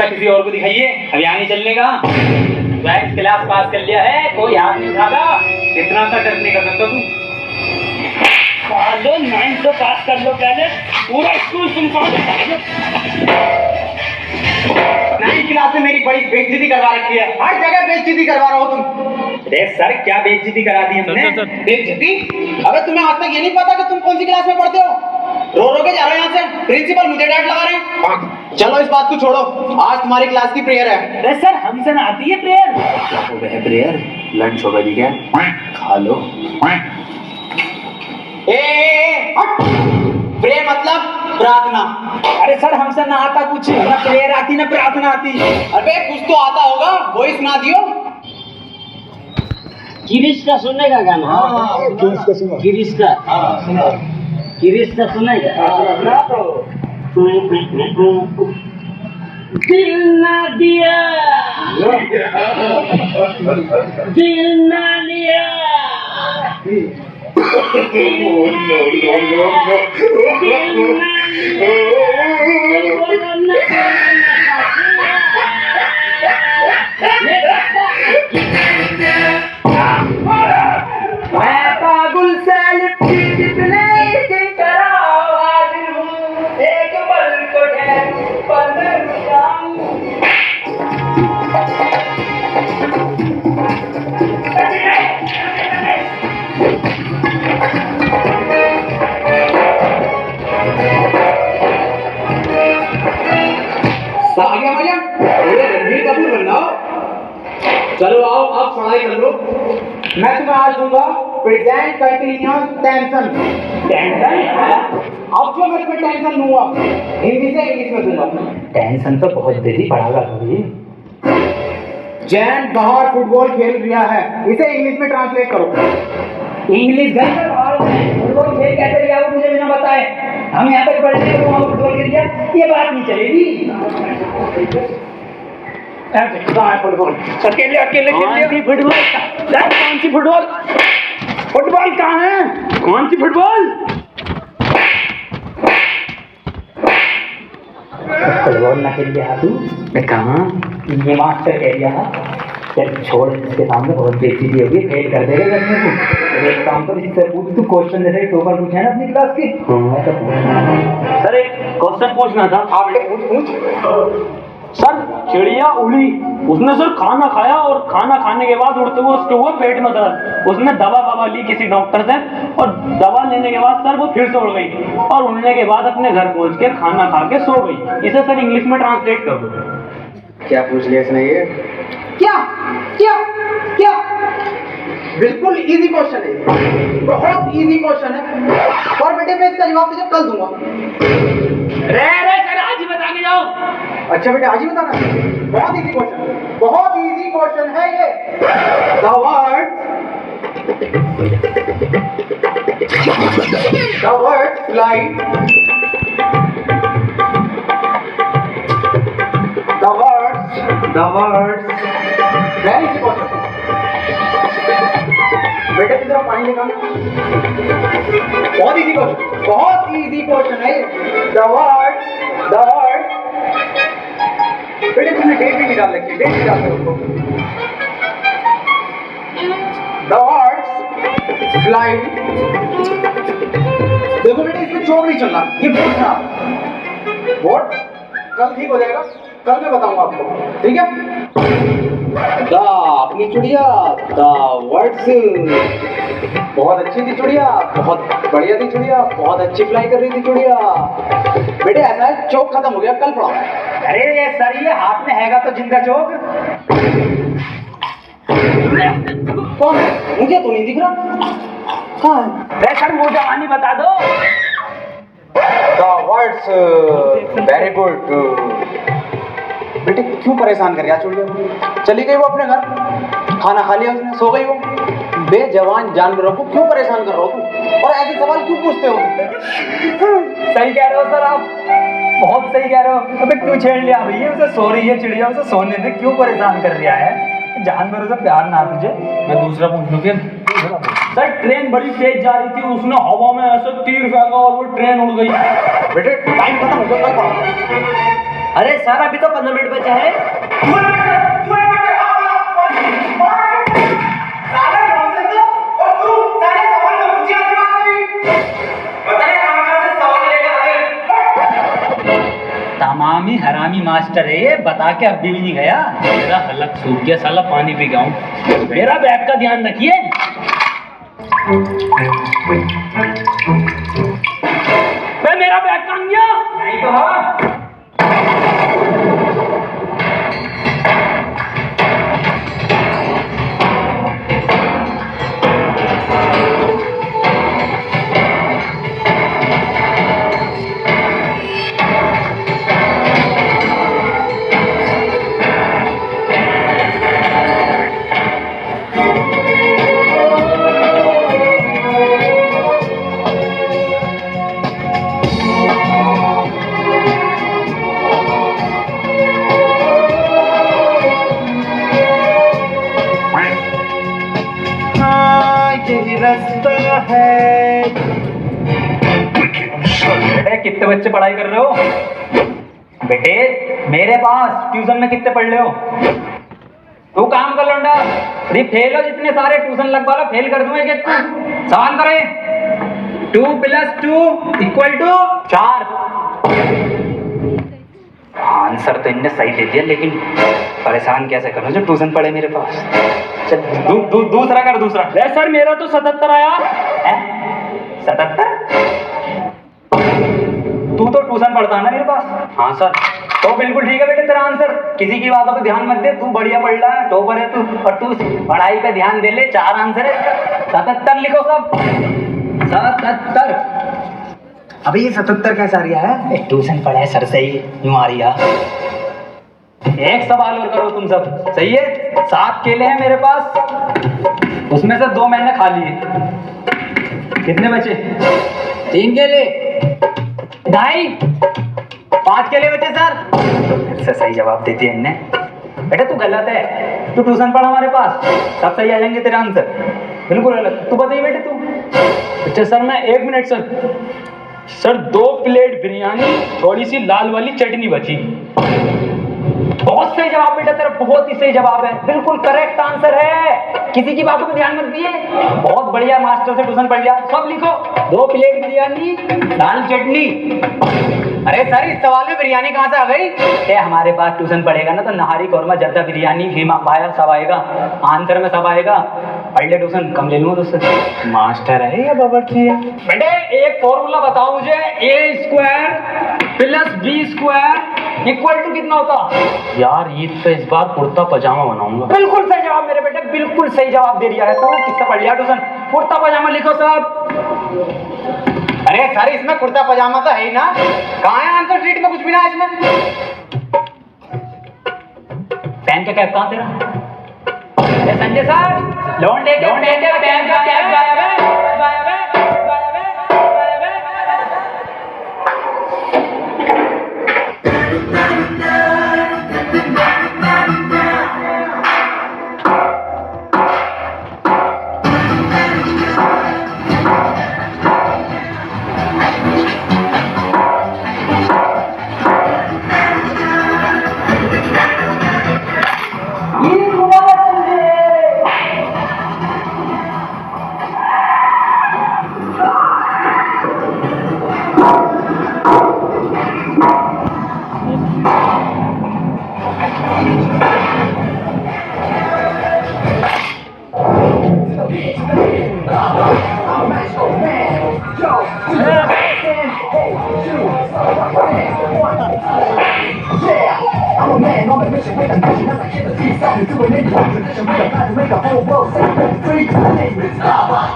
Rickshaw किसी और को दिखाइए, अब यहाँ नहीं चलने का। मैथ क्लास पास कर लिया है, कोई हाथ नहीं उठाता। इतना सा टच नहीं कर सकता तू। लो 9 तो पास कर लो पहले, पूरा स्कूल सुनसान है। 9 क्लास में मेरी बड़ी बेइज्जती करवा रखी है, हर जगह बेइज्जती करवा रहा हो तुम। अरे सर क्या बेइज्जती करा दी हमने? बेइज्जती? अबे तुम्हें आज तक ये नहीं पता कि तुम कौन सी क्लास में पढ़ते हो? रो रो के जा रहे हो यहाँ से, प्रिंसिपल मुझे डांट लगा रहे हैं। चलो इस बात को छोड़ो, आज तुम्हारी क्लास की प्रेयर है। अरे सर हमसे ना आती है प्रेयर। क्या हो गया है प्रेयर? लंच होगा जी क्या? खा लो। प्रेयर मतलब प्रार्थना। अरे सर हमसे ना आता कुछ, ना प्रेयर आती ना प्रार्थना आती। अबे कुछ तो आता होगा, वही सुना दियो। गिरीश का सुनने का गाना? गिरीश का सुनेगा? दिल ना दिया, दिल ना लिया, मैं पागुल से लिपटी जितने की तरह हाजिर हूँ, एक पल को ठहरूं पल रुकाऊं। सागिया मरियम, ये रणबीर कपूर बनना हो? चलो आओ, अब पढ़ाई कर लो। मैं तुम्हें आज दूंगा प्रेजेंट कंटीन्यूअस टेंशन। अब जो मैं तुम्हें टेंशन लूंगा, हिंदी से इंग्लिश में दूंगा। टेंशन तो बहुत देरी पड़ागा कभी। जैन बाहर फुटबॉल खेल रहा है, इसे इंग्लिश में ट्रांसलेट करो। इंग्लिश घर में बाहर फुटबॉल खेल कैसे लिया वो मुझे बिना बताए। हम यहाँ पे पढ़ने को वहाँ फुटबॉल खेल लिया, ये बात नहीं चलेगी। फुटबॉल अकेले अकेले खेल लिया। फुटबॉल कौन सी फुटबॉल? फुटबॉल कहाँ है? कौन सी फुटबॉल? फुटबॉल ना खेल लिया तू? मैं कहाँ? ये मास्टर कह दिया। चल छोड़, इसके सामने बहुत बेइज्जती होगी, फेल कर देगा घर में तू। एक काम कर, इससे पूछ, तू क्वेश्चन जैसे टॉपर पूछा है ना अपनी क्लास के। ऐसा पूछना सर, एक क्वेश्चन पूछना था आपने पूछ। सर चिड़िया उड़ी, उसने सर खाना खाया और खाना खाने के बाद उड़ते हुए उसके हुआ पेट में दर्द। उसने दवा ली किसी डॉक्टर से और दवा लेने के बाद सर वो फिर से उड़ गई और उड़ने के बाद अपने घर पहुंच के खाना खा के सो गई। इसे सर इंग्लिश में ट्रांसलेट कर दो। क्या पूछ लिया इसने ये? क्या क्या क्या? बिल्कुल इजी क्वेश्चन है, बहुत इजी क्वेश्चन है। और बेटे मैं इसका जवाब तुझे कल दूंगा। रे सर आज ही बता के जाओ। अच्छा बेटे आज ही बताना? बहुत इजी क्वेश्चन, बहुत इजी क्वेश्चन है ये। The word flight, the words very easy question. बेटे की तरफ पानी निकालना। बहुत इजी क्वेश्चन, बहुत इजी क्वेश्चन है ये। The word बेटे तुमने डेट भी निकाल रखी है, डेट निकाल दो उसको। The words fly। देखो बेटे इसमें चोट नहीं चलना, ये बोर्ड खराब। बोर्ड कल ठीक हो जाएगा, कल मैं बताऊंगा आपको, ठीक है? अपनी चिड़िया द वर्ड्स बहुत अच्छी थी चिड़िया, बहुत बढ़िया थी चिड़िया, बहुत अच्छी फ्लाई कर रही थी चिड़िया। बेटे ऐसा है चौक खत्म हो गया, कल पढ़ाओ। अरे सर ये हाथ में हैगा तो जिंदा चौक। कौन है? मुझे तो नहीं दिख रहा। कहाँ है? अरे सर वो जवानी बता दो। The words very good। बेटे क्यों परेशान कर रहा चिड़िया? चली गई वो अपने घर, खाना खा लिया उसने, सो गई वो। बेजवान जानवरों को क्यों परेशान कर रहे हो तुम? और ऐसे सवाल क्यों पूछते हो? सही कह रहे हो सर आप, बहुत सही कह रहे हो। अबे क्यों छेड़ लिया भैया? उसे सो रही है चिड़िया, उसे सोने दे, क्यों परेशान कर रहा है? जानवरों से प्यार ना तुझे। मैं दूसरा पूछ लूँ क्या? सर ट्रेन बड़ी तेज जा रही थी, उसने हवा में ऐसे तीर फेंका और वो ट्रेन उड़ गई। बेटे टाइम खत्म हो गया, कल पढ़ाओ। अरे सर अभी तो 15 मिनट बचे हैं। तमामी हरामी मास्टर है ये, बता के अभी भी नहीं गया। मेरा हलक सूख गया साला, पानी पी गया हूँ। मेरा बैग का ध्यान रखिए। मेरा बैग कहाँ गया? नहीं तो हाँ। यही रास्ता है। बेटे कितने बच्चे पढ़ाई कर रहे हो? बेटे मेरे पास ट्यूशन में कितने पढ़ रहे हो? तू काम कर लौंडा, अरे फेल हो जितने सारे ट्यूशन लगवा लो, फेल कर दूंगा एक तू। सवाल करे 2 + 2 = 4। आंसर तो इनने सही दे दिया, लेकिन परेशान कैसे करूं जो ट्यूशन पढ़े मेरे पास। चल दूसरा कर, दूसरा। ले सर मेरा तो 77 आया। 77? तू तो ट्यूशन पढ़ता है ना मेरे पास? हाँ सर। तो बिल्कुल ठीक है बेटे तेरा आंसर, किसी की बातों पे ध्यान मत दे, तू बढ़िया पढ़ रहा है, टॉपर है तू, और तू पढ़ाई पे ध्यान दे ले। 4 आंसर है, 77 लिखो सब। 77। अबे ये 77 कैसा आ रहा है? ट्यूशन पढ़ा है सर से ही यूं आ रही है। एक सवाल और करो तुम सब, सही है? 7 केले हैं मेरे पास, उसमें से 2 मैंने खा लिए। कितने बचे? 3 केले, 2.5, 5 केले बचे सर। से सही जवाब देती है इनने। बेटा तू गलत है, तू ट्यूशन पढ़ा हमारे पास, सब सही आ जाएंगे तेरे आंसर। बिल्कुल गलत। तू बताइए बेटे तू। अच्छा सर मैं 1 मिनट सर 2 प्लेट बिरयानी, थोड़ी सी लाल वाली चटनी बची। बहुत सही जवाब बेटा तेरा, बहुत ही सही जवाब है, बिल्कुल करेक्ट आंसर है। किसी की बातों पे ध्यान मत दिए, बहुत बढ़िया मास्टर से ट्यूशन पढ़ लिया। सब लिखो, 2 प्लेट बिरयानी, दाल चटनी। अरे सर इस सवाल में बिरयानी कहाँ से आ गई? ये हमारे पास ट्यूशन पढ़ेगा ना तो नहारी कौरमा जर्दा बिरयानी कीमा पाया सब आएगा, आंसर में सब आएगा। पढ़ ले ट्यूशन, कम ले लूँ तुझसे। मास्टर है या बावर्ची है? बेटे एक फॉर्मूला बताओ मुझे, A² + B² = कितना होता? यार ईद पे इस बार कुर्ता पजामा बनाऊंगा। बिल्कुल सही जवाब मेरे बेटे, बिल्कुल सही जवाब दे दिया है। तो किससे पढ़ लिया ट्यूशन? कुर्ता पजामा लिखो सब। अरे सर इसमें कुर्ता पजामा तो है ही ना, कहाँ है आंसर शीट में? कुछ भी ना है इसमें। पेन का कैप कहाँ तेरा? अरे संजय सर लोन लेके पेन का कैप गायब है। I'm a man on a mission with a mission. I'm like, get the peace out. You're doing it. You're doing it. You're doing it. You're doing it. You're doing it. You're doing it. You're doing it. You're doing it.